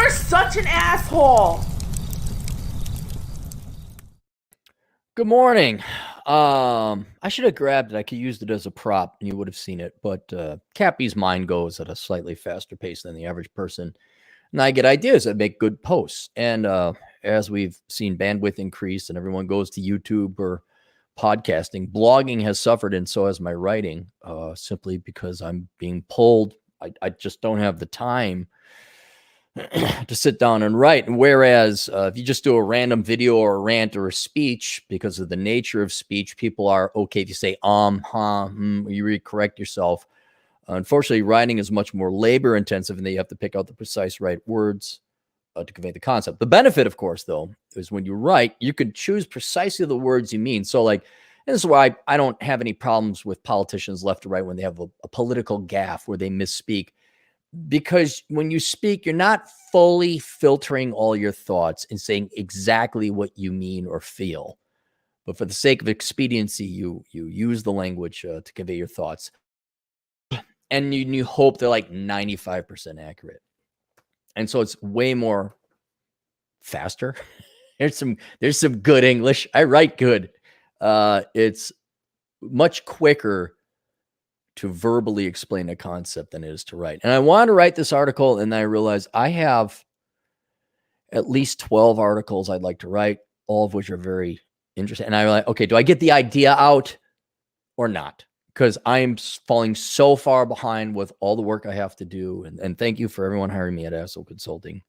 You're such an asshole. Good morning. I should have grabbed it. I could use it as a prop and you would have seen it. But Cappy's mind goes at a slightly faster pace than the average person. And I get ideas that make good posts. And as we've seen bandwidth increase and everyone goes to YouTube or podcasting, blogging has suffered, and so has my writing, simply because I'm being pulled. I just don't have the time to sit down and write. And whereas if you just do a random video or a rant or a speech, because of the nature of speech, people are okay if you say you recorrect yourself. Unfortunately, writing is much more labor intensive, and then you have to pick out the precise right words to convey the concept. The benefit, of course, though, is when you write, you can choose precisely the words you mean. So, like, and this is why I don't have any problems with politicians left or right when they have a political gaffe where they misspeak. Because when you speak, you're not fully filtering all your thoughts and saying exactly what you mean or feel. But for the sake of expediency, you use the language to convey your thoughts. And you hope they're like 95% accurate. And so it's way more faster. There's some good English. I write good. It's much quicker to verbally explain a concept than it is to write. And I wanted to write this article, and I realized I have at least 12 articles I'd like to write, all of which are very interesting. And I'm like, okay, do I get the idea out or not? Because I'm falling so far behind with all the work I have to do. And thank you for everyone hiring me at Asshole Consulting.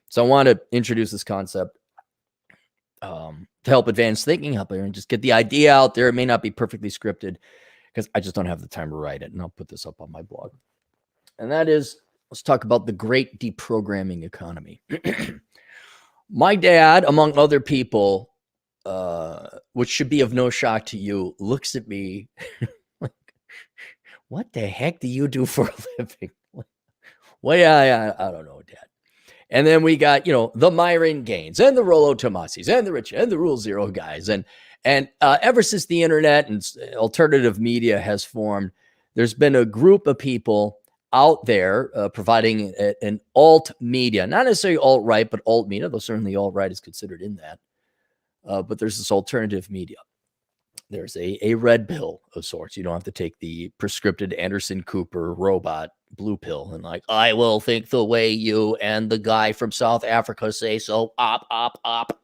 So I want to introduce this concept to help advance thinking, help and just get the idea out there. It may not be perfectly scripted, because I just don't have the time to write it. And I'll put this up on my blog. And that is, let's talk about the great deprogramming economy. My dad, among other people, which should be of no shock to you, looks at me like, what the heck do you do for a living? Well, yeah, I don't know, Dad. And then we got, the Myron Gaines and the Rollo Tomasis and the Rich and the Rule Zero guys. And ever since the internet and alternative media has formed, there's been a group of people out there providing an alt media, not necessarily alt-right, but alt media, though certainly alt-right is considered in that. But there's this alternative media. There's a red pill of sorts. You don't have to take the prescripted Anderson Cooper robot blue pill and like, I will think the way you and the guy from South Africa say so, op.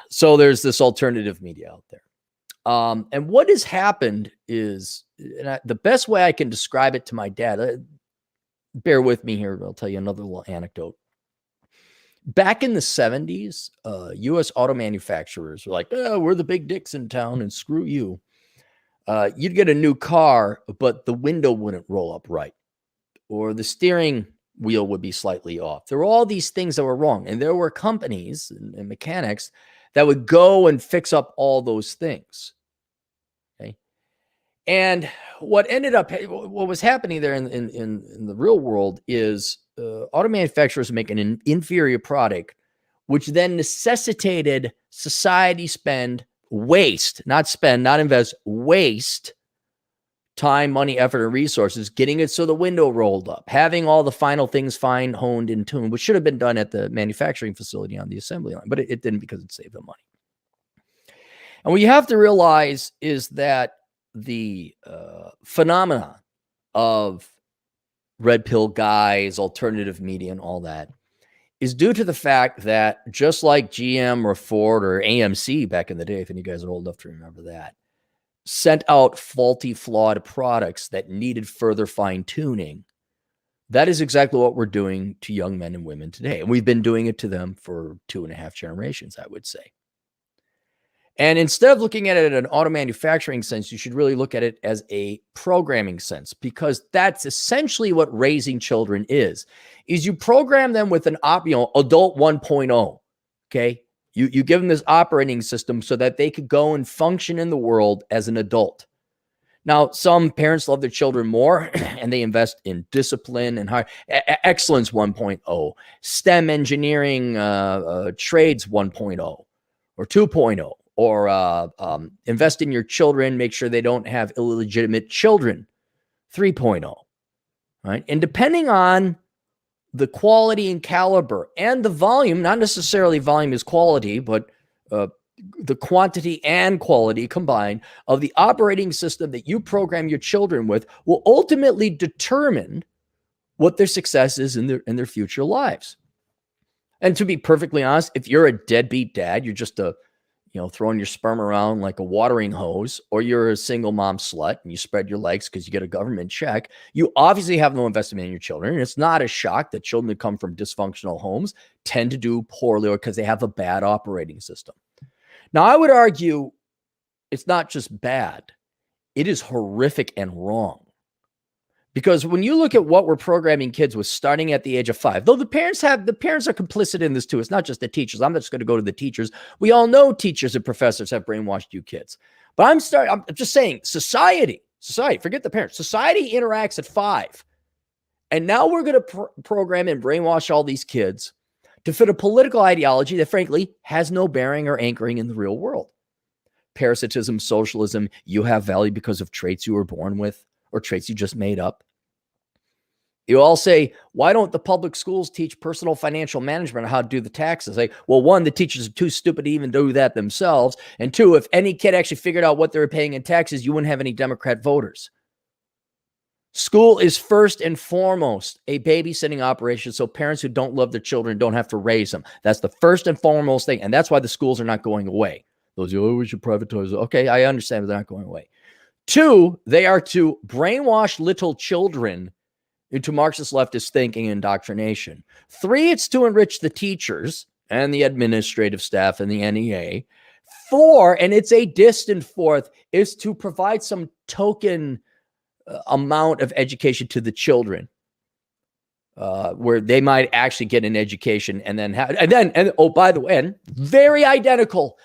So there's this alternative media out there. And what has happened is, the best way I can describe it to my dad, bear with me here, I'll tell you another little anecdote. Back in the 70s, U.S. auto manufacturers were like, oh, we're the big dicks in town and screw you. You'd get a new car, but the window wouldn't roll up right, or the steering wheel would be slightly off. There were all these things that were wrong. And there were companies and mechanics that would go and fix up all those things. Okay. And what was happening there in the real world is auto manufacturers make an inferior product, which then necessitated society waste, not invest, waste time, money, effort, and resources, getting it so the window rolled up, having all the final things fine, honed, and tuned, which should have been done at the manufacturing facility on the assembly line, but it didn't, because it saved them money. And what you have to realize is that the phenomena of red pill guys, alternative media, and all that is due to the fact that just like GM or Ford or AMC back in the day, if any of you guys are old enough to remember that, sent out faulty, flawed products that needed further fine-tuning. That is exactly what we're doing to young men and women today. And we've been doing it to them for 2.5 generations, I would say. And instead of looking at it in an auto manufacturing sense, you should really look at it as a programming sense, because that's essentially what raising children is you program them with an adult 1.0, okay? You give them this operating system so that they could go and function in the world as an adult. Now, some parents love their children more, and they invest in discipline and excellence 1.0, STEM engineering, trades 1.0 or 2.0, or invest in your children, make sure they don't have illegitimate children 3.0, right? And depending on the quality and caliber and the volume, not necessarily volume is quality, but the quantity and quality combined of the operating system that you program your children with will ultimately determine what their success is in their future lives. And to be perfectly honest, if you're a deadbeat dad, you're just throwing your sperm around like a watering hose, or you're a single mom slut and you spread your legs because you get a government check, you obviously have no investment in your children. And it's not a shock that children that come from dysfunctional homes tend to do poorly or because they have a bad operating system. Now, I would argue it's not just bad. It is horrific and wrong. Because when you look at what we're programming kids with starting at the age of 5, though the parents are complicit in this too. It's not just the teachers. I'm not just going to go to the teachers. We all know teachers and professors have brainwashed you kids. But I'm just saying society, forget the parents. Society interacts at 5. And now we're going to program and brainwash all these kids to fit a political ideology that frankly has no bearing or anchoring in the real world. Parasitism, socialism, you have value because of traits you were born with or traits you just made up. You all say, why don't the public schools teach personal financial management on how to do the taxes? Like, well, 1, the teachers are too stupid to even do that themselves. And 2, if any kid actually figured out what they were paying in taxes, you wouldn't have any Democrat voters. School is first and foremost a babysitting operation, so parents who don't love their children don't have to raise them. That's the first and foremost thing, and that's why the schools are not going away. Those, we should privatize it. Okay, I understand, but they're not going away. 2, they are to brainwash little children into Marxist leftist thinking and indoctrination. 3, it's to enrich the teachers and the administrative staff and the NEA. 4, and it's a distant 4th, is to provide some token amount of education to the children, where they might actually get an education and oh, by the way, and very identical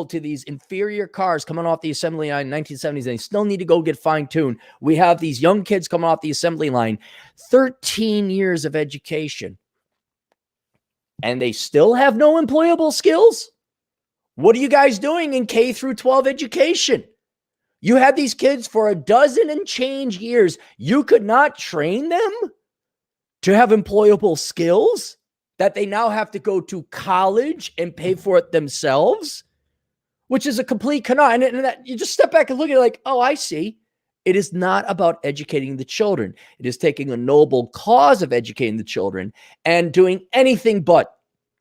to these inferior cars coming off the assembly line in the 1970s. They still need to go get fine-tuned. We have these young kids coming off the assembly line, 13 years of education, and they still have no employable skills. What are you guys doing in K through 12 education? You had these kids for a dozen and change years. You could not train them to have employable skills that they now have to go to college and pay for it themselves, which is a complete canard. And that you just step back and look at it like, oh, I see. It is not about educating the children. It is taking a noble cause of educating the children and doing anything but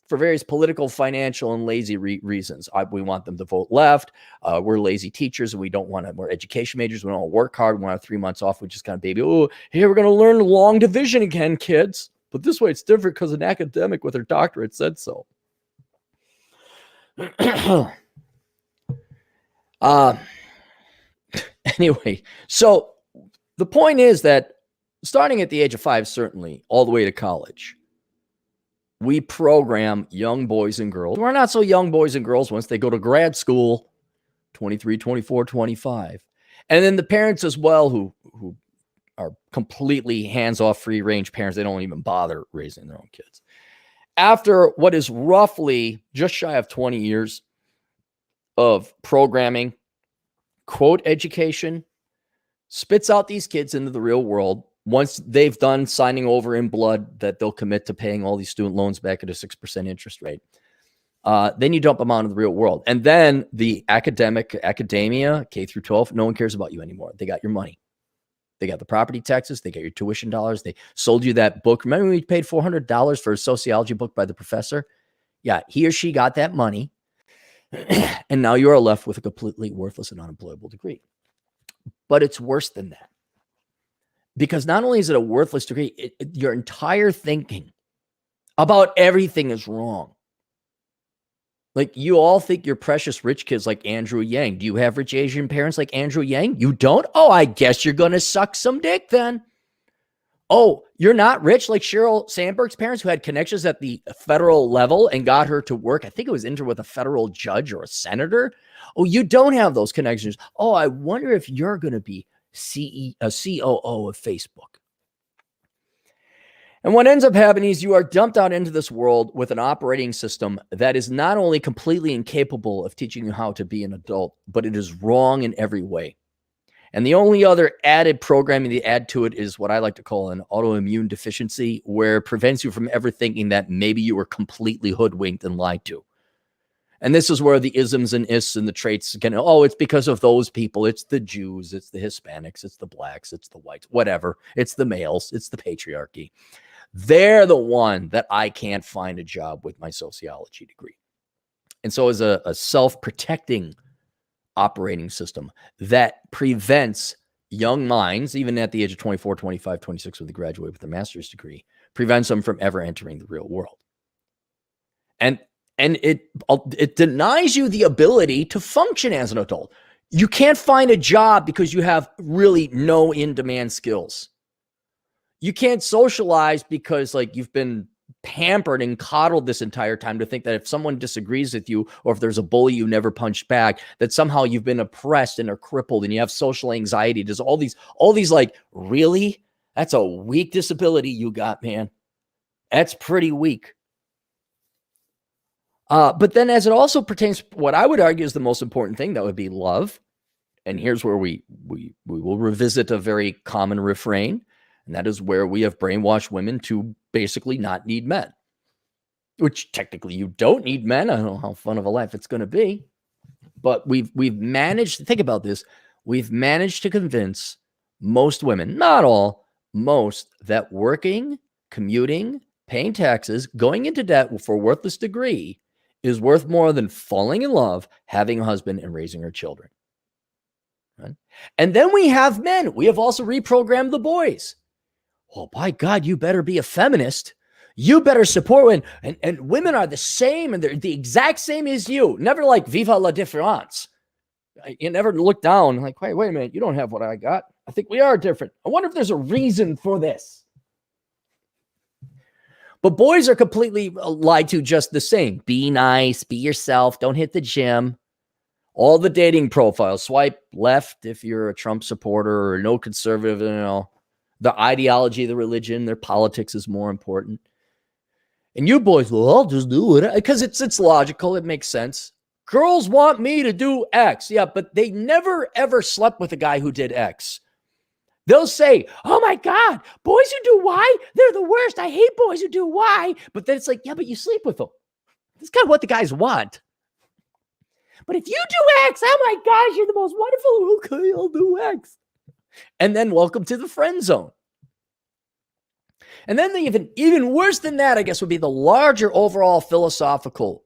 for various political, financial, and lazy reasons. We want them to vote left. We're lazy teachers, and we don't want to. We're education majors. We don't want to work hard. We want to have 3 months off. We just kind of baby. Oh, here we're going to learn long division again, kids. But this way it's different because an academic with her doctorate said so. Anyway, so the point is that starting at the age of 5, certainly all the way to college, we program young boys and girls. We're not so young boys and girls once they go to grad school, 23, 24, 25. And then the parents as well who are completely hands-off, free-range parents. They don't even bother raising their own kids. After what is roughly just shy of 20 years of programming, quote, education, spits out these kids into the real world. Once they've done signing over in blood that they'll commit to paying all these student loans back at a 6% interest rate, then you dump them out into the real world. And then the academia, K through 12, no one cares about you anymore. They got your money. They got the property taxes. They got your tuition dollars. They sold you that book. Remember when we paid $400 for a sociology book by the professor? Yeah, he or she got that money. And now you are left with a completely worthless and unemployable degree. But it's worse than that. Because not only is it a worthless degree, your entire thinking about everything is wrong. Like, you all think you're precious rich kids like Andrew Yang. Do you have rich Asian parents like Andrew Yang? You don't? Oh, I guess you're going to suck some dick then. Oh, you're not rich like Sheryl Sandberg's parents who had connections at the federal level and got her to work. I think it was intern with a federal judge or a senator. Oh, you don't have those connections. Oh, I wonder if you're going to be a COO of Facebook. And what ends up happening is you are dumped out into this world with an operating system that is not only completely incapable of teaching you how to be an adult, but it is wrong in every way. And the only other added programming to add to it is what I like to call an autoimmune deficiency, where it prevents you from ever thinking that maybe you were completely hoodwinked and lied to. And this is where the isms and ists and the traits can, oh, it's because of those people. It's the Jews, it's the Hispanics, it's the blacks, it's the whites, whatever. It's the males, it's the patriarchy. They're the one that I can't find a job with my sociology degree. And so as a self-protecting operating system that prevents young minds, even at the age of 24, 25, 26, with a graduate with a master's degree, prevents them from ever entering the real world. And it denies you the ability to function as an adult. You can't find a job because you have really no in-demand skills. You can't socialize because like you've been pampered and coddled this entire time to think that if someone disagrees with you, or if there's a bully you never punched back, that somehow you've been oppressed and are crippled and you have social anxiety. There's all these like, really? That's a weak disability you got, man. That's pretty weak. But then as it also pertains, what I would argue is the most important thing, that would be love. And here's where we will revisit a very common refrain. And that is where we have brainwashed women to basically not need men, which technically you don't need men. I don't know how fun of a life it's going to be, but we've managed to think about this. We've managed to convince most women, not all, most, that working, commuting, paying taxes, going into debt for a worthless degree is worth more than falling in love, having a husband, and raising her children. Right? And then we have men. We have also reprogrammed the boys. Well, by God, you better be a feminist. You better support women. And women are the same, and they're the exact same as you. Never like, viva la différence. You never look down like, wait a minute, you don't have what I got. I think we are different. I wonder if there's a reason for this. But boys are completely lied to just the same. Be nice, be yourself, don't hit the gym. All the dating profiles, swipe left if you're a Trump supporter or no conservative, the ideology, the religion, their politics is more important. And you boys, well, I'll just do it because it's logical. It makes sense. Girls want me to do X. Yeah, but they never, ever slept with a guy who did X. They'll say, oh my God, boys who do Y, they're the worst. I hate boys who do Y. But then it's like, yeah, but you sleep with them. That's kind of what the guys want. But if you do X, oh my gosh, you're the most wonderful. Okay, I'll do X. And then welcome to the friend zone. And then even worse than that, I guess, would be the larger overall philosophical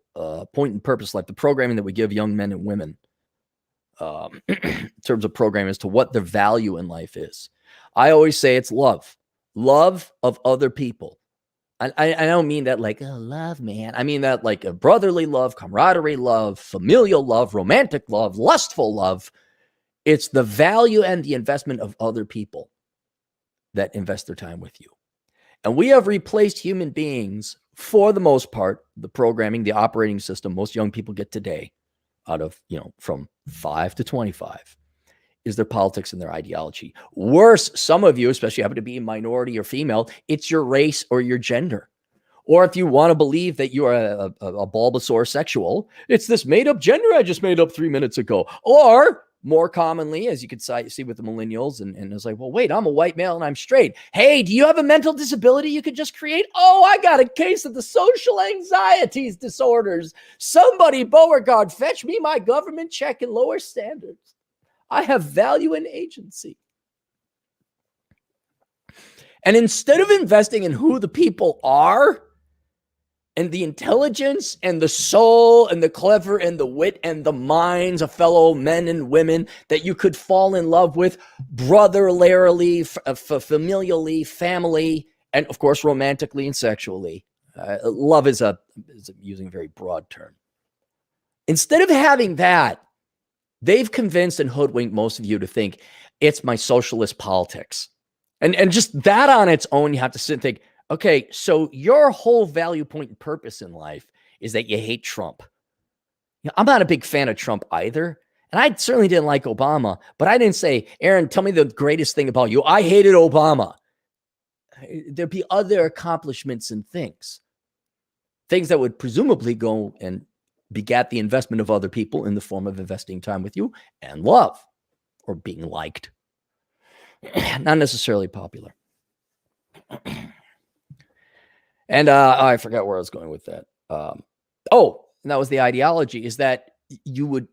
point and purpose, like the programming that we give young men and women in terms of programming as to what their value in life is. I always say it's love of other people. I don't mean that like, oh, love, man. I mean that like a brotherly love, camaraderie love, familial love, romantic love, lustful love. It's the value and the investment of other people that invest their time with you. And we have replaced human beings, for the most part, the programming, the operating system most young people get today out of, from 5 to 25 is their politics and their ideology. Worse, some of you, especially happen to be a minority or female, it's your race or your gender. Or if you want to believe that you are a Bulbasaur sexual, it's this made-up gender I just made up 3 minutes ago. Or more commonly, as you could see with the millennials, and it's like, well, wait, I'm a white male and I'm straight. Hey, do you have a mental disability you could just create? Oh, I got a case of the social anxieties disorders. Somebody, Beauregard, fetch me my government check and lower standards. I have value and agency. And instead of investing in who the people are, and the intelligence and the soul and the clever and the wit and the minds of fellow men and women that you could fall in love with brotherly, familially, family, and of course, romantically and sexually. Love is using a very broad term. Instead of having that, they've convinced and hoodwinked most of you to think it's my socialist politics. And just that on its own, you have to sit and think, okay, so your whole value point and purpose in life is that you hate Trump. I'm not a big fan of Trump either. And I certainly didn't like Obama, but I didn't say, Aaron, tell me the greatest thing about you. I hated Obama. There'd be other accomplishments and things that would presumably go and begat the investment of other people in the form of investing time with you and love or being liked Not necessarily popular. And I forgot where I was going with that. And that was the ideology, is that you would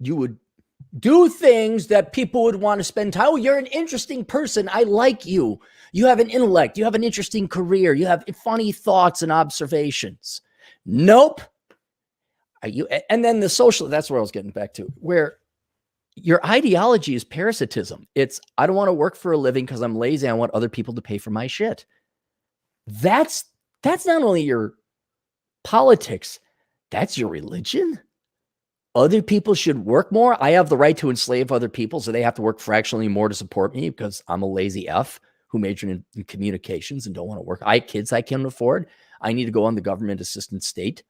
do things that people would want to spend time. Oh, you're an interesting person. I like you. You have an intellect. You have an interesting career. You have funny thoughts and observations. Nope. And then the social, that's where I was getting back to, where your ideology is parasitism. It's, I don't want to work for a living because I'm lazy. I want other people to pay for my shit. That's not only your politics, that's your religion. Other people should work more. I have the right to enslave other people, so they have to work fractionally more to support me because I'm a lazy F who majored in communications and don't want to work. I have kids I can't afford. I need to go on the government assistance state.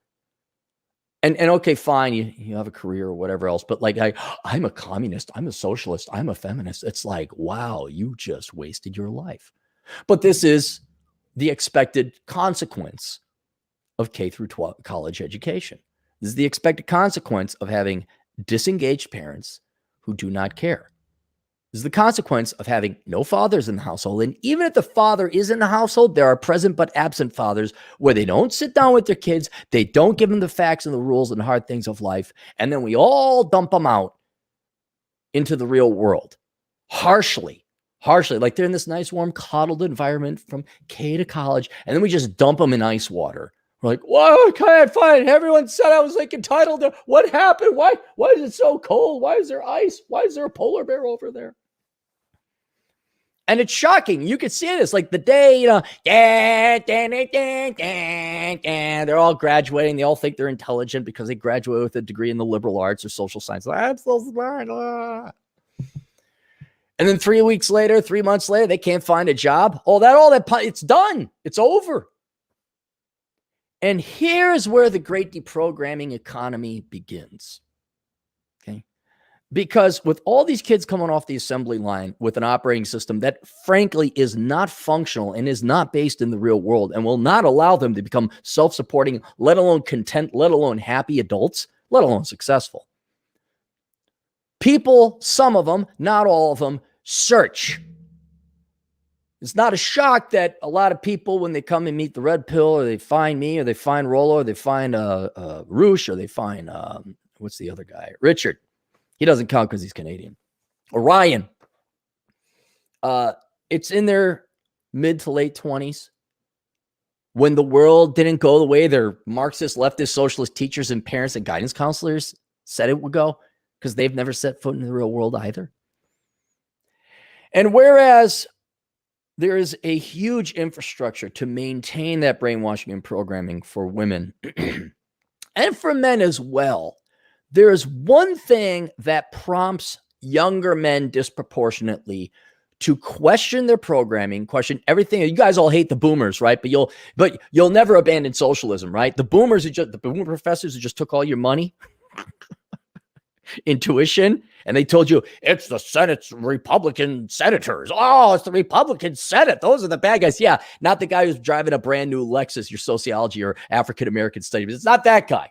And okay, fine, you have a career or whatever else, but like I'm a communist, I'm a socialist, I'm a feminist. It's like, wow, you just wasted your life. But this is the expected consequence of K through 12 college education. This is the expected consequence of having disengaged parents who do not care. This is the consequence of having no fathers in the household. And even if the father is in the household, there are present but absent fathers where they don't sit down with their kids. They don't give them the facts and the rules and the hard things of life. And then we all dump them out into the real world harshly, like they're in this nice, warm, coddled environment from K to college. And then we just dump them in ice water. We're like, whoa, can't find. Everyone said I was like entitled to. What happened? Why is it so cold? Why is there ice? Why is there a polar bear over there? And it's shocking. You can see this, like the day, they're all graduating. They all think they're intelligent because they graduate with a degree in the liberal arts or social science. I'm so smart. And then 3 months later, they can't find a job. It's done. It's over. And here's where the great deprogramming economy begins. Okay. Because with all these kids coming off the assembly line with an operating system that frankly is not functional and is not based in the real world and will not allow them to become self-supporting, let alone content, let alone happy adults, let alone successful. People, some of them, not all of them, search. It's not a shock that a lot of people, when they come and meet the red pill, or they find me, or they find Rollo, or they find Roosh, or they find, what's the other guy? Richard. He doesn't count because he's Canadian. Orion. It's in their mid to late 20s. When the world didn't go the way their Marxist, leftist, socialist teachers and parents and guidance counselors said it would go, because they've never set foot in the real world either. And whereas there is a huge infrastructure to maintain that brainwashing and programming for women and for men as well, there is one thing that prompts younger men disproportionately to question their programming, question everything. You guys all hate the boomers, right? But you'll never abandon socialism, right? The boomers, the boomer professors who just took all your money, intuition, and they told you it's the Senate's Republican senators. Oh, it's the Republican Senate. Those are the bad guys. Yeah, not the guy who's driving a brand new Lexus, your sociology or African-American studies. It's not that guy.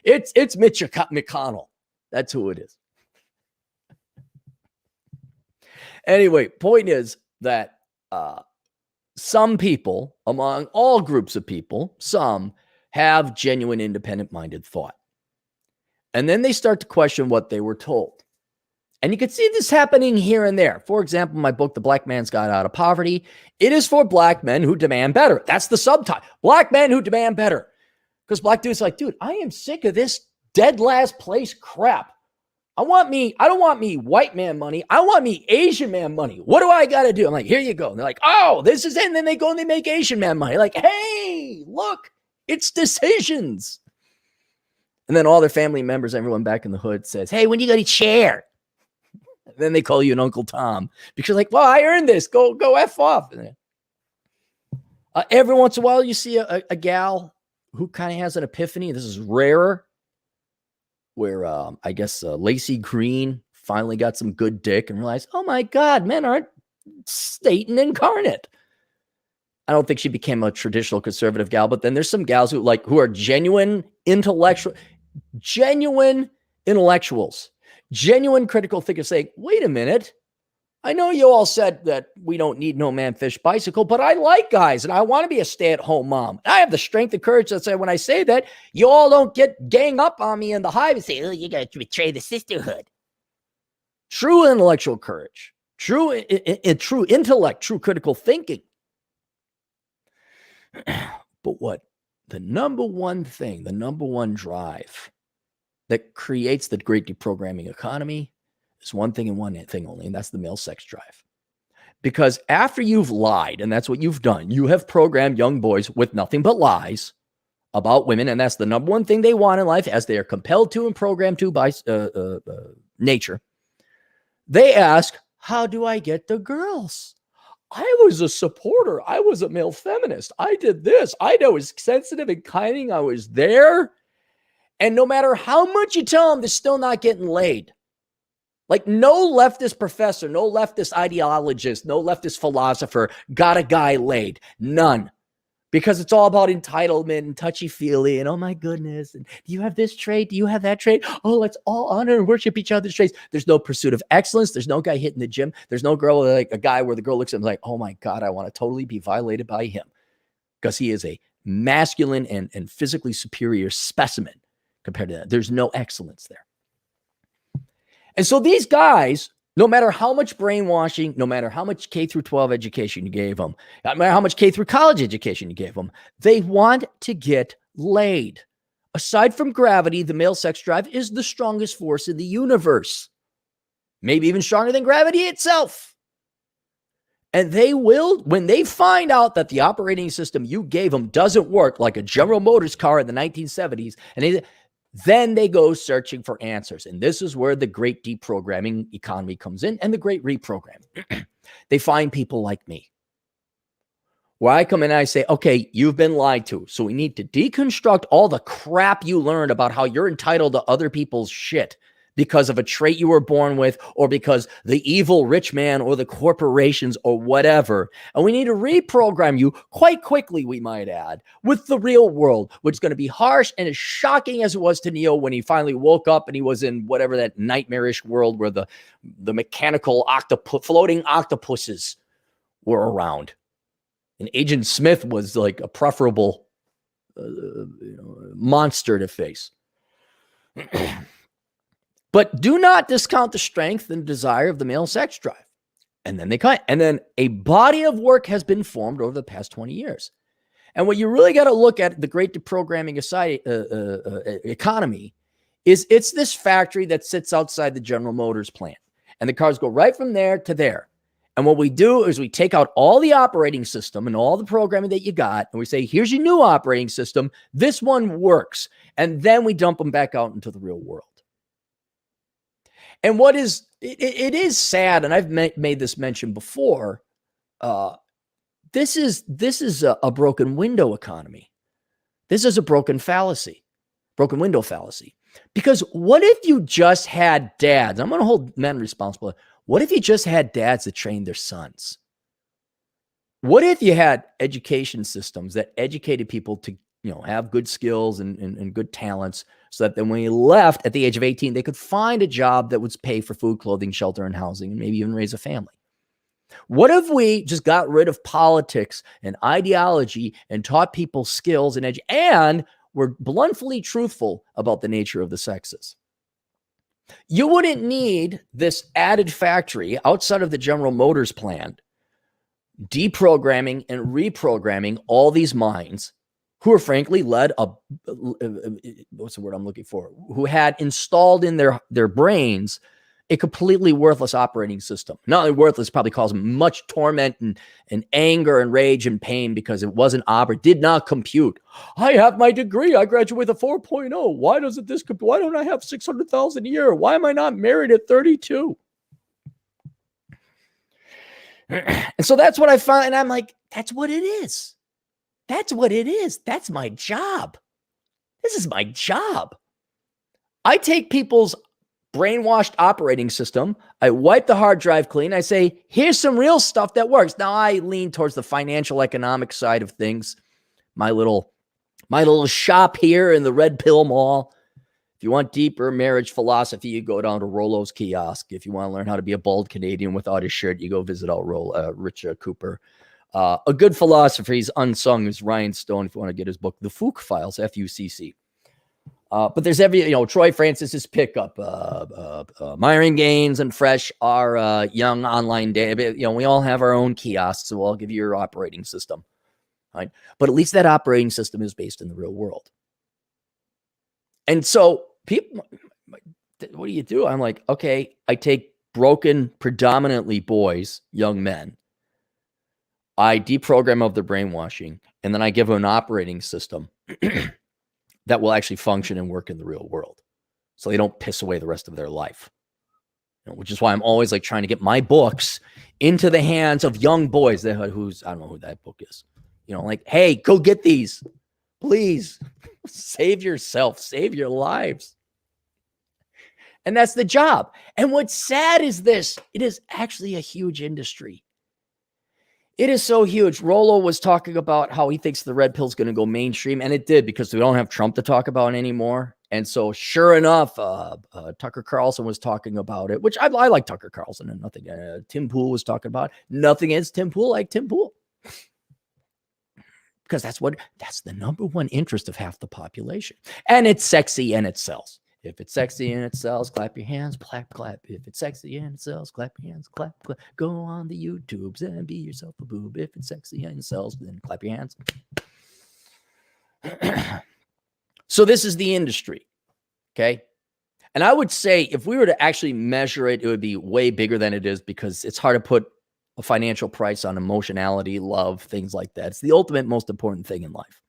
It's Mitch McConnell. That's who it is. Anyway, point is that some people, among all groups of people, some have genuine independent-minded thought. And then they start to question what they were told. And you can see this happening here and there. For example, my book, The Black Man's Guide Out of Poverty, it is for black men who demand better. That's the subtitle. Black men who demand better. Because black dudes are like, dude, I am sick of this dead last place crap. I don't want me white man money. I want me Asian man money. What do I got to do? I'm like, here you go. And they're like, oh, this is it. And then they go and they make Asian man money. Like, hey, look, it's decisions. And then all their family members, everyone back in the hood says, hey, when you got a chair? And then they call you an Uncle Tom because like, well, I earned this. Go F off. Every once in a while, you see a gal who kind of has an epiphany. This is rarer, where I guess Lacey Green finally got some good dick and realized, oh my God, men aren't Satan incarnate. I don't think she became a traditional conservative gal, but then there's some gals who are genuine intellectuals, genuine critical thinkers saying, wait a minute, I know you all said that we don't need no man fish bicycle, but I like guys and I want to be a stay-at-home mom. I have the strength and courage to say when I say that, you all don't get gang up on me in the hive and say, oh, you got to betray the sisterhood. True intellectual courage, true intellect, true critical thinking. But what the number one thing, the number one drive that creates the great deprogramming economy is one thing and one thing only, and that's the male sex drive. Because after you've lied, and that's what you've done, you have programmed young boys with nothing but lies about women, and that's the number one thing they want in life, as they are compelled to and programmed to by nature. They ask, how do I get the girls? I was a supporter. I was a male feminist. I did this. I was sensitive and kind. I was there. And no matter how much you tell them, they're still not getting laid. Like no leftist professor, no leftist ideologist, no leftist philosopher got a guy laid. None. Because it's all about entitlement and touchy-feely and, oh my goodness, and do you have this trait? Do you have that trait? Oh, let's all honor and worship each other's traits. There's no pursuit of excellence. There's no guy hitting the gym. There's no girl, like a guy where the girl looks at him like, oh my God, I want to totally be violated by him. Because he is a masculine and physically superior specimen compared to that. There's no excellence there. And so these guys, no matter how much brainwashing, no matter how much K through 12 education you gave them, no matter how much K through college education you gave them, they want to get laid. Aside from gravity, the male sex drive is the strongest force in the universe. Maybe even stronger than gravity itself. And they will, when they find out that the operating system you gave them doesn't work, like a General Motors car in the 1970s, and then they go searching for answers. And this is where the great deprogramming economy comes in and the great reprogramming. They find people like me, where I come in and I say, okay, you've been lied to. So we need to deconstruct all the crap you learned about how you're entitled to other people's shit because of a trait you were born with, or because the evil rich man or the corporations or whatever. And we need to reprogram you quite quickly, we might add, with the real world, which is going to be harsh and as shocking as it was to Neo when he finally woke up and he was in whatever that nightmarish world where the mechanical floating octopuses were around. And Agent Smith was like a preferable monster to face. But do not discount the strength and desire of the male sex drive. And then a body of work has been formed over the past 20 years. And what you really got to look at the great deprogramming economy is it's this factory that sits outside the General Motors plant. And the cars go right from there to there. And what we do is we take out all the operating system and all the programming that you got, and we say, here's your new operating system. This one works. And then we dump them back out into the real world. And what is, it is sad, and I've made this mention before, this is a broken window economy. This is a broken window fallacy. Because what if you just had dads? I'm going to hold men responsible. What if you just had dads that trained their sons? What if you had education systems that educated people to, have good skills and good talents, so that then when they left at the age of 18, they could find a job that would pay for food, clothing, shelter, and housing, and maybe even raise a family? What if we just got rid of politics and ideology and taught people skills and were bluntly truthful about the nature of the sexes? You wouldn't need this added factory outside of the General Motors plant, deprogramming and reprogramming all these minds who are frankly led what's the word I'm looking for? Who had installed in their brains a completely worthless operating system. Not only worthless, probably caused much torment and anger and rage and pain because it wasn't did not compute. I have my degree. I graduated with a 4.0. Why don't I have $600,000 a year? Why am I not married at 32? And so that's what I found. And I'm like, that's what it is. That's what it is. That's my job. This is my job. I take people's brainwashed operating system. I wipe the hard drive clean. I say, here's some real stuff that works. Now I lean towards the financial economic side of things. My little shop here in the Red Pill Mall If you want deeper marriage philosophy, you go down to Rollo's kiosk. If you want to learn how to be a bald Canadian without his shirt, you go visit out Rich Cooper. A good philosopher, he's unsung, is Ryan Stone. If you want to get his book, The Fuchs Files, Fucc. But there's Troy Francis's pickup, Myron Gaines and Fresh are young online day. We all have our own kiosks, so I'll give you your operating system. Right? But at least that operating system is based in the real world. And so people, what do? I'm like, okay, I take broken, predominantly boys, young men. I deprogram of their brainwashing, and then I give them an operating system that will actually function and work in the real world, so they don't piss away the rest of their life. Which is why I'm always like trying to get my books into the hands of young boys. I don't know who that book is. Like, hey, go get these, please. Save yourself, save your lives. And that's the job. And what's sad is this: it is actually a huge industry. It is so huge. Rollo was talking about how he thinks the red pill is going to go mainstream, and it did, because we don't have Trump to talk about anymore. And so, sure enough, Tucker Carlson was talking about it, which I like Tucker Carlson, and nothing. Tim Pool was talking about it. Nothing against Tim Pool, like Tim Pool, because that's the number one interest of half the population, and it's sexy and it sells. If it's sexy and it sells, clap your hands, clap, clap. If it's sexy and it sells, clap your hands, clap, clap. Go on the YouTubes and be yourself a boob. If it's sexy and it sells, then clap your hands. So this is the industry, okay? And I would say if we were to actually measure it, it would be way bigger than it is, because it's hard to put a financial price on emotionality, love, things like that. It's the ultimate most important thing in life.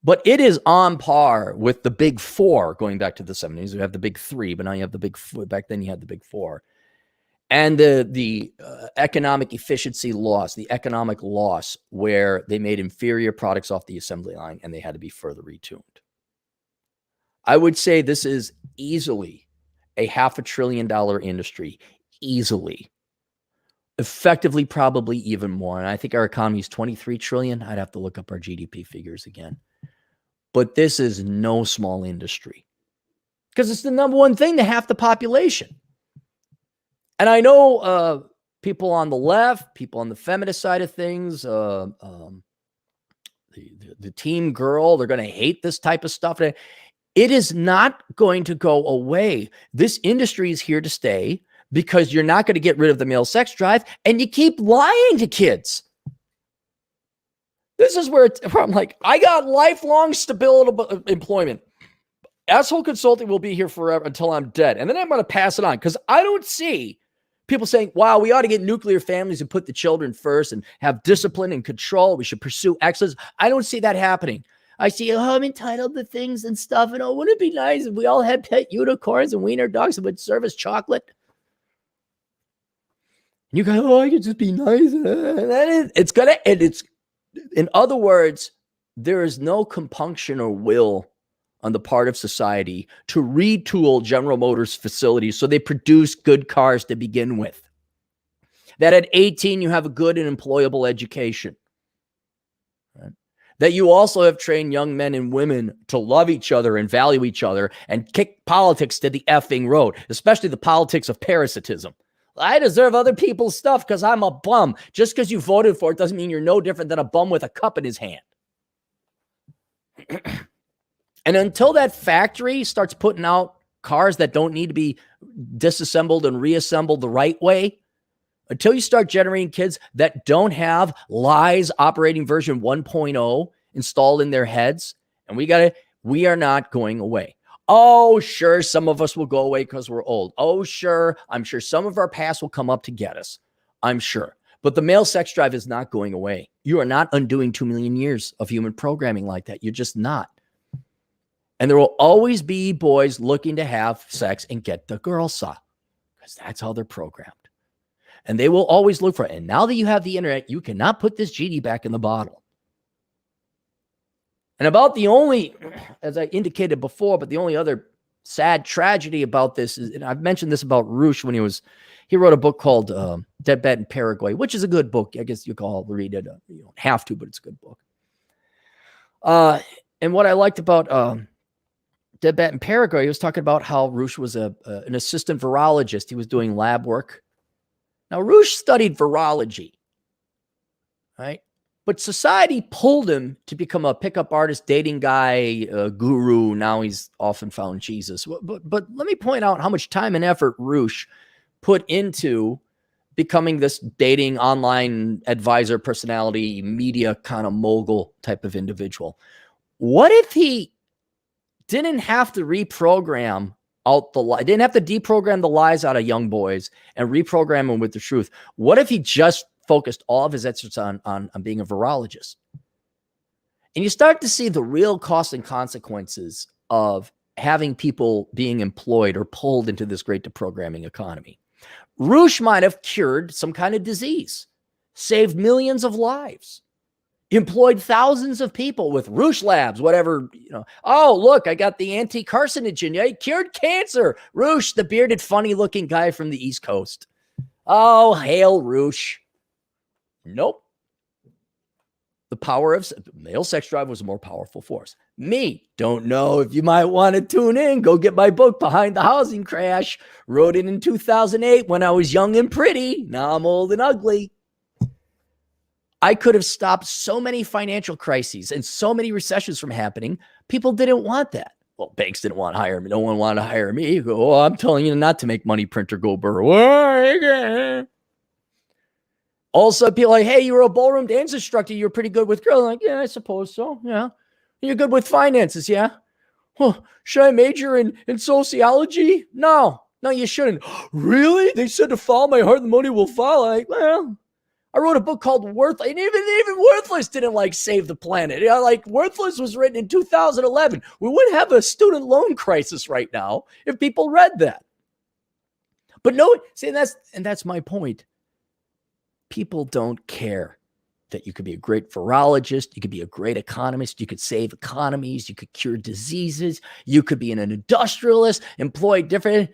But it is on par with the big four, going back to the 70s. You have the big three, but now you have the big four. Back then you had the big four. And the economic efficiency loss, the economic loss, where they made inferior products off the assembly line and they had to be further retuned. I would say this is easily a $500 billion industry, easily. Effectively, probably even more. And I think our economy is 23 trillion. I'd have to look up our GDP figures again. But this is no small industry, because it's the number one thing to half the population. And I know people on the left, people on the feminist side of things, the team girl, they're going to hate this type of stuff. It is not going to go away. This industry is here to stay, because you're not going to get rid of the male sex drive, and you keep lying to kids. This is where I'm like, I got lifelong stability employment. Asshole Consulting will be here forever until I'm dead. And then I'm going to pass it on, because I don't see people saying, wow, we ought to get nuclear families and put the children first and have discipline and control. We should pursue excellence. I don't see that happening. I see, I'm entitled to things and stuff. And wouldn't it be nice if we all had pet unicorns and wiener dogs that would serve us chocolate? And you go, I could just be nice. In other words, there is no compunction or will on the part of society to retool General Motors facilities so they produce good cars to begin with. That at 18, you have a good and employable education. Right? That you also have trained young men and women to love each other and value each other and kick politics to the effing road, especially the politics of parasitism. I deserve other people's stuff because I'm a bum. Just because you voted for it doesn't mean you're no different than a bum with a cup in his hand. And until that factory starts putting out cars that don't need to be disassembled and reassembled the right way, until you start generating kids that don't have lies operating version 1.0 installed in their heads, and we are not going away. Oh, sure, some of us will go away because we're old. Oh, sure, I'm sure some of our past will come up to get us. I'm sure. But the male sex drive is not going away. You are not undoing 2 million years of human programming like that. You're just not. And there will always be boys looking to have sex and get the girl saw, because that's how they're programmed. And they will always look for it. And now that you have the internet, you cannot put this genie back in the bottle. And about the only, as I indicated before, but the only other sad tragedy about this is, and I've mentioned this about Roosh when he wrote a book called Dead Bat in Paraguay, which is a good book. I guess you can all read it. You don't have to, but it's a good book. And what I liked about did that in Paraguay. He was talking about how Roosh was an assistant virologist. He was doing lab work. Now, Roosh studied virology, right? But society pulled him to become a pickup artist, dating guy, guru. Now he's often found Jesus. But let me point out how much time and effort Roosh put into becoming this dating online advisor personality, media kind of mogul type of individual. What if he didn't have to reprogram out the lie, didn't have to deprogram the lies out of young boys and reprogram them with the truth? What if he just focused all of his efforts on being a virologist? And you start to see the real costs and consequences of having people being employed or pulled into this great deprogramming economy. Roosh might have cured some kind of disease, saved millions of lives, employed thousands of people with Roosh labs, whatever, Oh, look, I got the anti-carcinogen. Yeah, he cured cancer. Roosh, the bearded, funny-looking guy from the East Coast. Oh, hail Roosh. Nope. The power of male sex drive was a more powerful force. Me, don't know if you might want to tune in. Go get my book, Behind the Housing Crash. Wrote it in 2008 when I was young and pretty. Now I'm old and ugly. I could have stopped so many financial crises and so many recessions from happening. People didn't want that. Well, banks didn't want to hire me. No one wanted to hire me. You go, oh, I'm telling you not to make money, printer go burr. Also, people are like, hey, you were a ballroom dance instructor. You're pretty good with girls. I'm like, yeah, I suppose so. Yeah. You're good with finances. Yeah. Well, should I major in sociology? No, you shouldn't. Really? They said to follow my heart, the money will follow. Like, well, I wrote a book called Worthless. And even Worthless didn't save the planet. Worthless was written in 2011. We wouldn't have a student loan crisis right now if people read that. But no, see, that's my point. People don't care that you could be a great virologist, you could be a great economist, you could save economies, you could cure diseases, you could be an industrialist, employ different.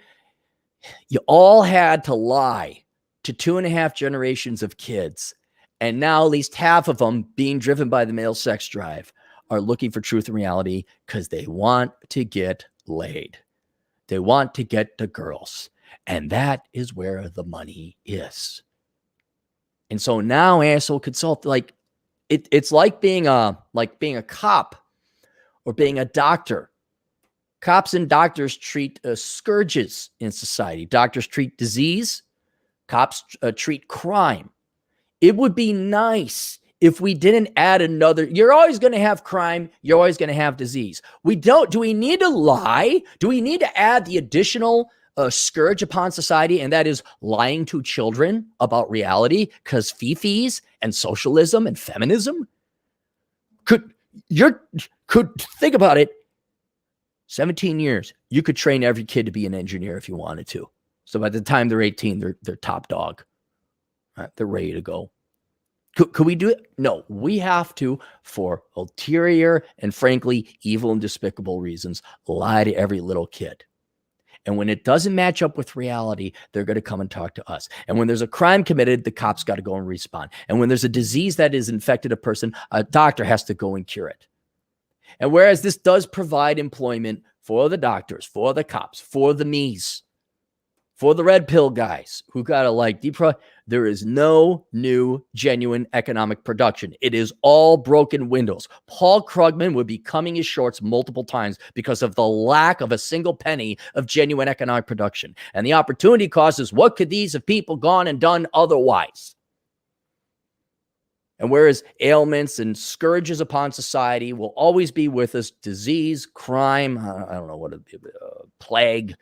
You all had to lie to 2.5 generations of kids. And now at least half of them, being driven by the male sex drive, are looking for truth and reality because they want to get laid. They want to get the girls. And that is where the money is. And so now asshole consult, it's like being a cop or being a doctor. Cops and doctors treat scourges in society. Doctors treat disease. Cops treat crime. It would be nice if we didn't add another. You're always going to have crime. You're always going to have disease. Do we need to lie? Do we need to add the additional scourge upon society, and that is lying to children about reality? Because fifis and socialism and feminism could think about it. 17 years, you could train every kid to be an engineer if you wanted to. So by the time they're 18, they're top dog. Right? They're ready to go. Could we do it? No, we have to, for ulterior and frankly evil and despicable reasons, lie to every little kid. And when it doesn't match up with reality, they're going to come and talk to us. And when there's a crime committed, the cops got to go and respond. And when there's a disease that has infected a person, a doctor has to go and cure it. And whereas this does provide employment for the doctors, for the cops, for the me's, for the red pill guys who got to there is no new genuine economic production. It is all broken windows. Paul Krugman would be coming his shorts multiple times because of the lack of a single penny of genuine economic production. And the opportunity cost is, what could these have people gone and done otherwise? And whereas ailments and scourges upon society will always be with us, disease, crime, I don't know what it'd be, plague,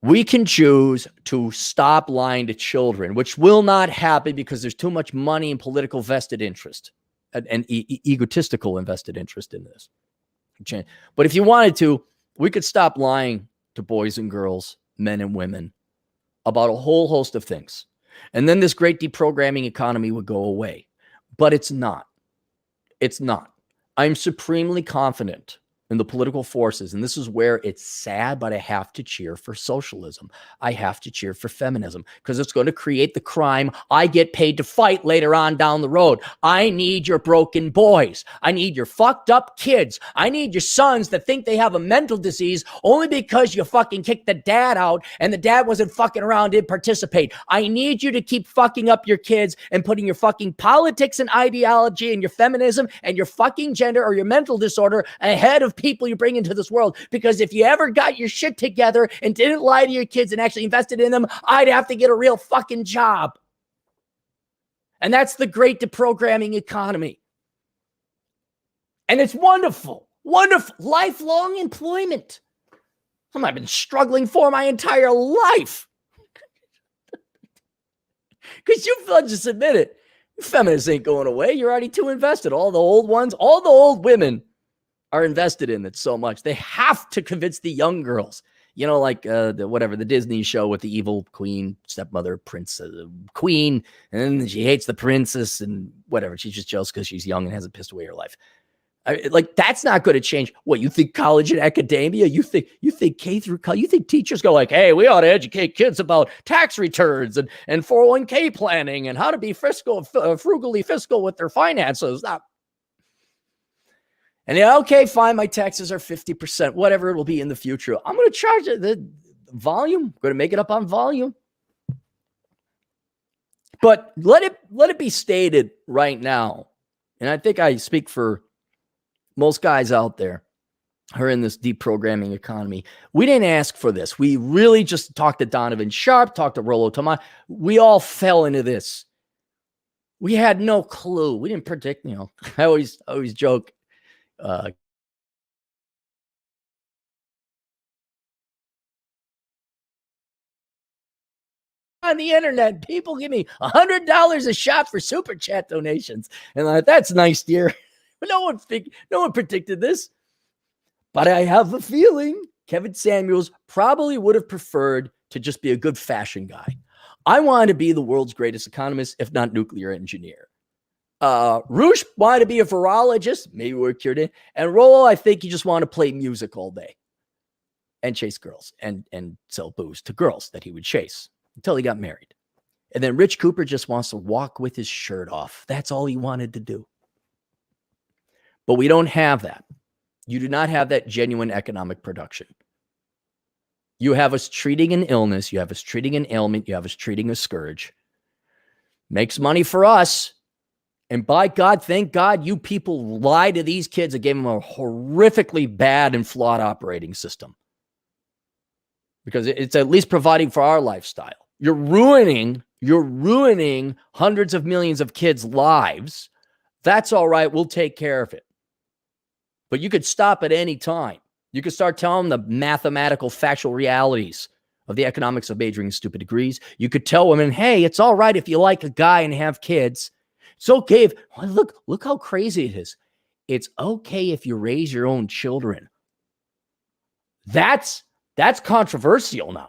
we can choose to stop lying to children, which will not happen because there's too much money and political vested interest and egotistical invested interest in this. But if you wanted to, we could stop lying to boys and girls, men and women, about a whole host of things. And then this great deprogramming economy would go away. But it's not. It's not. I'm supremely confident and the political forces, and this is where it's sad, but I have to cheer for socialism. I have to cheer for feminism because it's going to create the crime I get paid to fight later on down the road. I need your broken boys. I need your fucked up kids. I need your sons that think they have a mental disease only because you fucking kicked the dad out and the dad wasn't fucking around, didn't participate. I need you to keep fucking up your kids and putting your fucking politics and ideology and your feminism and your fucking gender or your mental disorder ahead of people you bring into this world. Because if you ever got your shit together and didn't lie to your kids and actually invested in them, I'd have to get a real fucking job. And that's the great deprogramming economy. And it's wonderful, wonderful, lifelong employment. Something I've been struggling for my entire life. Because you just admit it. Feminists ain't going away. You're already too invested. All the old ones, all the old women are invested in it so much. They have to convince the young girls. You know, like the Disney show with the evil queen, stepmother, princess, queen, and then she hates the princess and whatever. She's just jealous because she's young and hasn't pissed away her life. Like, that's not going to change. What, you think college and academia? You think K through college? You think teachers go like, hey, we ought to educate kids about tax returns and 401k planning and how to be frugally fiscal with their finances? Not. And yeah, okay, fine, my taxes are 50%, whatever it will be in the future. I'm going to charge the volume. I'm going to make it up on volume. But let it be stated right now, and I think I speak for most guys out there who are in this deprogramming economy. We didn't ask for this. We really just talked to Donovan Sharp, talked to Rollo Tomas. We all fell into this. We had no clue. We didn't predict, I always joke. On the internet, people give me $100 a shot for super chat donations, and I'm like, that's nice, dear. But no one predicted this. But I have a feeling Kevin Samuels probably would have preferred to just be a good fashion guy. I wanted to be the world's greatest economist, if not nuclear engineer. Roosh wanted to be a virologist. Maybe we're cured in. And Rollo, I think he just wanted to play music all day and chase girls and sell booze to girls that he would chase until he got married. And then Rich Cooper just wants to walk with his shirt off. That's all he wanted to do. But we don't have that. You do not have that genuine economic production. You have us treating an illness. You have us treating an ailment. You have us treating a scourge. Makes money for us. And by God, thank God you people lie to these kids and gave them a horrifically bad and flawed operating system. Because it's at least providing for our lifestyle. You're ruining hundreds of millions of kids' lives. That's all right. We'll take care of it. But you could stop at any time. You could start telling them the mathematical, factual realities of the economics of majoring in stupid degrees. You could tell women, hey, it's all right if you like a guy and have kids. It's okay if, look how crazy it is. It's okay if you raise your own children. That's controversial now.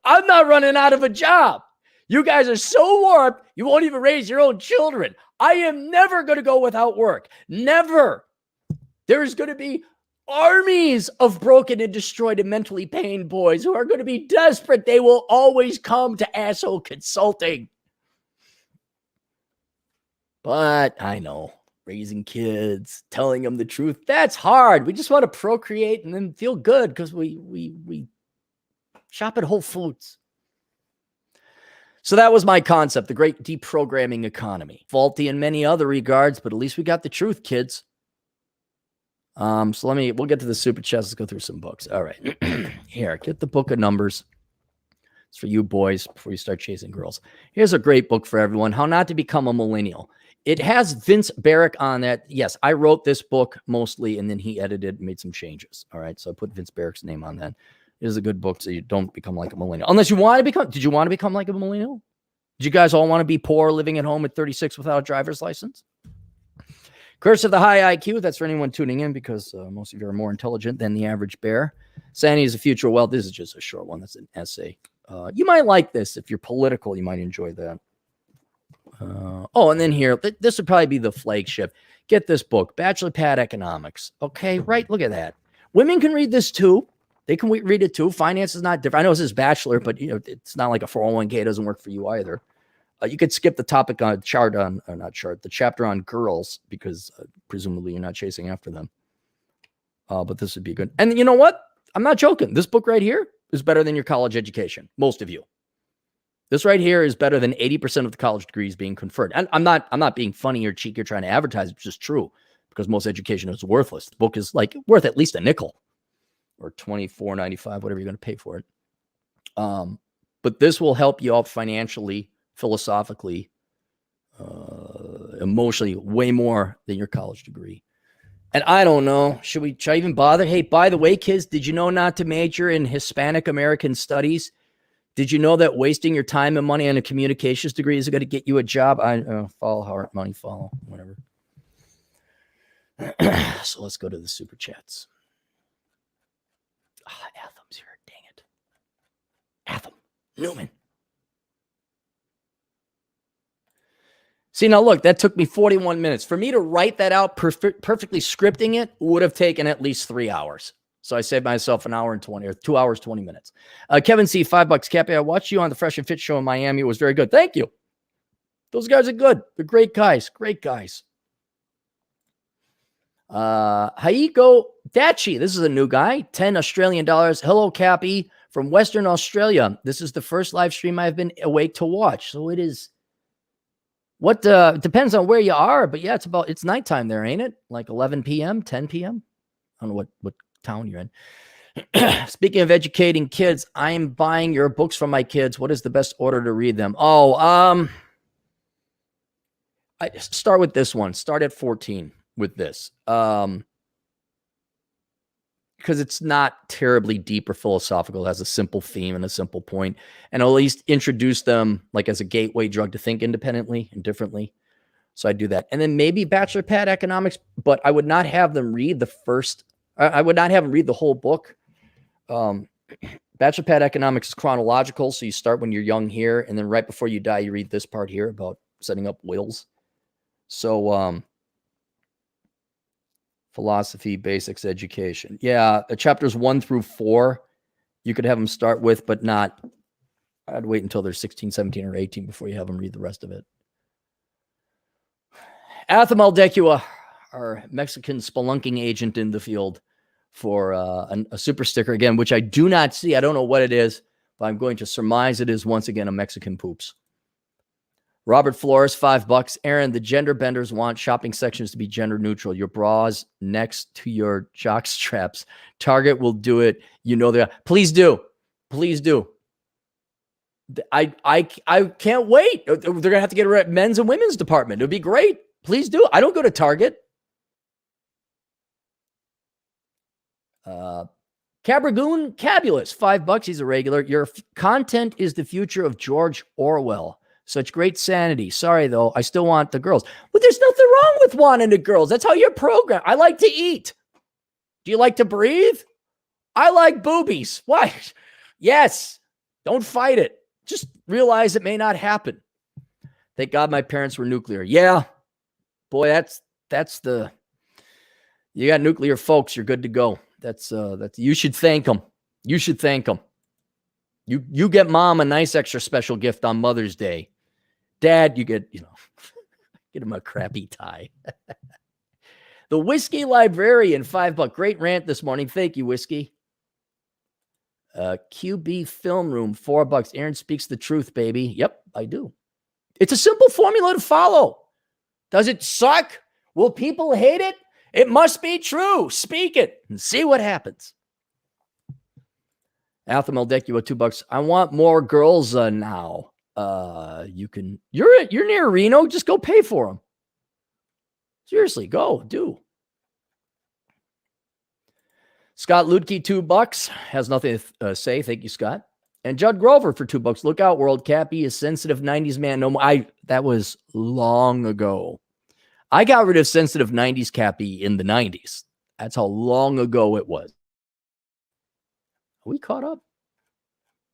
I'm not running out of a job. You guys are so warped, you won't even raise your own children. I am never going to go without work. Never. There's going to be armies of broken and destroyed and mentally pained boys who are going to be desperate. They will always come to asshole consulting. But I know, raising kids, telling them the truth, that's hard. We just want to procreate and then feel good because we shop at Whole Foods. So that was my concept, the great deprogramming economy. Faulty in many other regards, but at least we got the truth, kids. So we'll get to the super chats. Let's go through some books. All right. Here, get the book of Numbers. It's for you boys before you start chasing girls. Here's a great book for everyone, How Not to Become a Millennial. It has Vince Barrick on that. Yes, I wrote this book mostly, and then he edited and made some changes. All right, so I put Vince Barrick's name on that. It is a good book so you don't become like a millennial. Unless you want to become, did you want to become like a millennial? Did you guys all want to be poor, living at home at 36 without a driver's license? Curse of the High IQ. That's for anyone tuning in because most of you are more intelligent than the average bear. Sanity is the Future of Wealth. This is just a short one. That's an essay. You might like this. If you're political, you might enjoy that. And then here, this would probably be the flagship. Get this book, Bachelor Pad Economics. Okay, right? Look at that. Women can read this too. They can read it too. Finance is not different. I know this is Bachelor, but it's not like a 401k. It doesn't work for you either. You could skip the topic on the chapter on girls, because presumably you're not chasing after them. But this would be good. And you know what? I'm not joking. This book right here is better than your college education. Most of you. This right here is better than 80% of the college degrees being conferred. And I'm not being funny or cheeky or trying to advertise. It's just true, because most education is worthless. The book is like worth at least a nickel or $24.95, whatever you're going to pay for it. But this will help you out financially, philosophically, emotionally, way more than your college degree. And I don't know, should I even bother? Hey, by the way, kids, did you know not to major in Hispanic American studies? Did you know that wasting your time and money on a communications degree is going to get you a job? Follow heart, money follow, whatever. So let's go to the super chats. Athem's here, dang it. Athem, Newman. See, now look, that took me 41 minutes. For me to write that out, perfectly scripting it, would have taken at least 3 hours. So I saved myself an hour and 20 or 2 hours, 20 minutes. Kevin C, $5. Cappy, I watched you on the Fresh and Fit show in Miami. It was very good. Thank you. Those guys are good. They're great guys. Great guys. Haiko Dachi, this is a new guy. $10 Australian. Hello, Cappy, from Western Australia. This is the first live stream I've been awake to watch. So it is. What depends on where you are, but yeah, it's nighttime there, ain't it? Like 11 p.m., 10 p.m. I don't know what town you're in. Speaking of educating kids, I'm buying your books for my kids. What is the best order to read them? I start with this one. Start at 14 with this. Because it's not terribly deep or philosophical. It has a simple theme and a simple point, and at least introduce them like as a gateway drug to think independently and differently. So I do that. And then maybe Bachelor Pad Economics, but I would not have them read I would not have them read the whole book. Bachelor Pad Economics is chronological. So you start when you're young here, and then right before you die, you read this part here about setting up wills. So, philosophy, basics, education. Yeah, chapters 1 through 4, you could have them start with, but not. I'd wait until they're 16, 17, or 18 before you have them read the rest of it. Atham Aldecua, our Mexican spelunking agent in the field, for a super sticker again, which I do not see. I don't know what it is, but I'm going to surmise it is once again a Mexican poops. Robert Flores, $5. Aaron, the gender benders want shopping sections to be gender neutral. Your bras next to your jock straps. Target will do it. You know they. Please do. Please do. I can't wait. They're gonna have to get a men's and women's department. It would be great. Please do. I don't go to Target. Cabragoon Cabulous, $5. He's a regular. Your content is the future of George Orwell. Such great sanity. Sorry, though. I still want the girls. But there's nothing wrong with wanting the girls. That's how you're programmed. I like to eat. Do you like to breathe? I like boobies. Why? Yes. Don't fight it. Just realize it may not happen. Thank God my parents were nuclear. Yeah. Boy, that's the... You got nuclear folks. You're good to go. That's you should thank them. You should thank them. You get mom a nice extra special gift on Mother's Day. Dad, you get him a crappy tie. The Whiskey Librarian, $5. Great rant this morning. Thank you, Whiskey. QB Film Room, $4. Aaron speaks the truth, baby. Yep, I do. It's a simple formula to follow. Does it suck? Will people hate it? It must be true. Speak it and see what happens. Atham Aldecua, $2. I want more girls now. You're near Reno. Just go pay for them. Seriously, go do. Scott Ludke, $2. Has nothing to say. Thank you, Scott. And Judd Grover for $2. Look out, world. Cappy is sensitive 90s man. No more. That was long ago. I got rid of sensitive 90s Cappy in the 90s. That's how long ago it was. Are we caught up?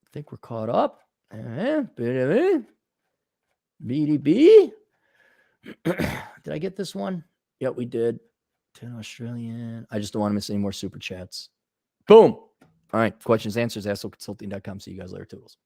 I think we're caught up. BDB. Did I get this one? Yeah, we did. 10 Australian. I just don't want to miss any more super chats. Boom. All right. Questions, answers, assholeconsulting.com. See you guys later, Toodles.